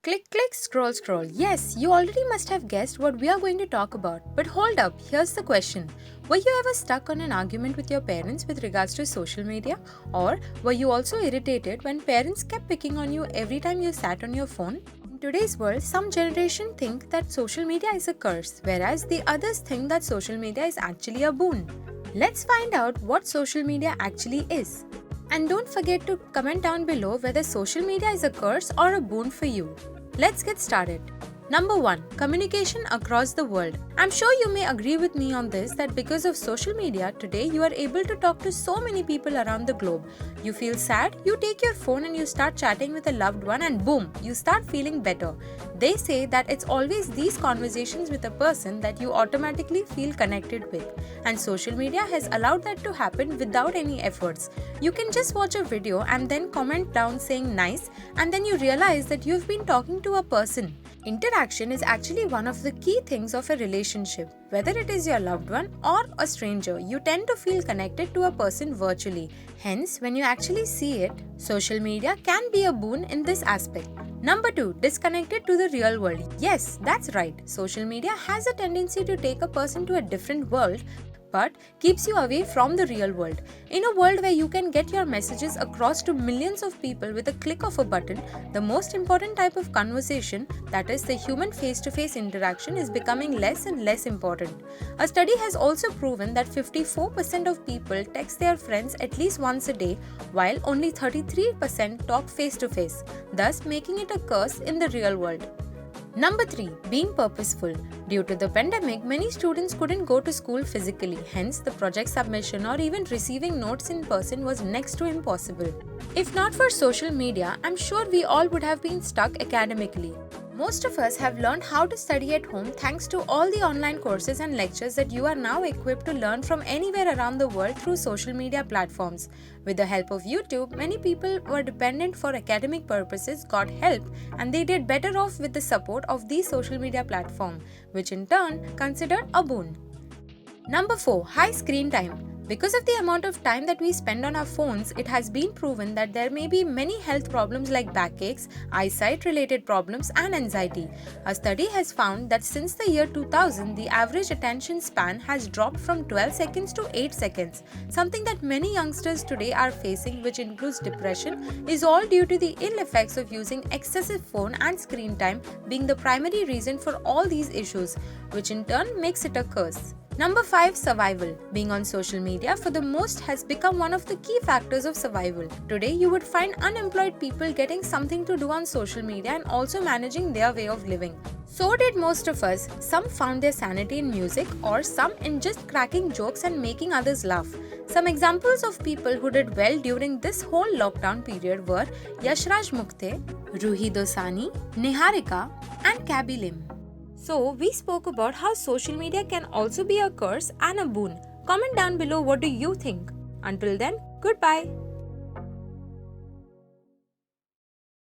Click, click, scroll, scroll. Yes, you already must have guessed what we are going to talk about. But hold up, here's the question. Were you ever stuck on an argument with your parents with regards to social media? Or were you also irritated when parents kept picking on you every time you sat on your phone? In today's world, some generation think that social media is a curse, whereas the others think that social media is actually a boon. Let's find out what social media actually is. And don't forget to comment down below whether social media is a curse or a boon for you. Let's get started. Number 1. Communication across the world. I'm sure you may agree with me on this that because of social media, today you are able to talk to so many people around the globe. You feel sad, you take your phone and you start chatting with a loved one and boom, you start feeling better. They say that it's always these conversations with a person that you automatically feel connected with. And social media has allowed that to happen without any efforts. You can just watch a video and then comment down saying nice, and then you realize that you've been talking to a person. Interaction is actually one of the key things of a relationship. Whether it is your loved one or a stranger, you tend to feel connected to a person virtually. Hence, when you actually see it, social media can be a boon in this aspect. Number 2. Disconnected to the real world. Yes, that's right. Social media has a tendency to take a person to a different world, but keeps you away from the real world. In a world where you can get your messages across to millions of people with a click of a button, the most important type of conversation, that is the human face-to-face interaction, is becoming less and less important. A study has also proven that 54% of people text their friends at least once a day, while only 33% talk face-to-face, thus making it a curse in the real world. Number 3. Being purposeful. Due to the pandemic, many students couldn't go to school physically, hence the project submission or even receiving notes in person was next to impossible. If not for social media, I'm sure we all would have been stuck academically. Most of us have learned how to study at home thanks to all the online courses and lectures that you are now equipped to learn from anywhere around the world through social media platforms. With the help of YouTube, many people were dependent for academic purposes got help, and they did better off with the support of these social media platforms, which in turn considered a boon. Number 4. High screen time. Because of the amount of time that we spend on our phones, it has been proven that there may be many health problems like backaches, eyesight-related problems, and anxiety. A study has found that since the year 2000, the average attention span has dropped from 12 seconds to 8 seconds. Something that many youngsters today are facing, which includes depression, is all due to the ill effects of using excessive phone and screen time being the primary reason for all these issues, which in turn makes it a curse. Number 5. Survival. Being on social media for the most has become one of the key factors of survival. Today, you would find unemployed people getting something to do on social media and also managing their way of living. So did most of us. Some found their sanity in music, or some in just cracking jokes and making others laugh. Some examples of people who did well during this whole lockdown period were Yashraj Mukte, Ruhi Dosani, Niharika, and Kabi Lim. So, we spoke about how social media can also be a curse and a boon. Comment down below what do you think. Until then, goodbye.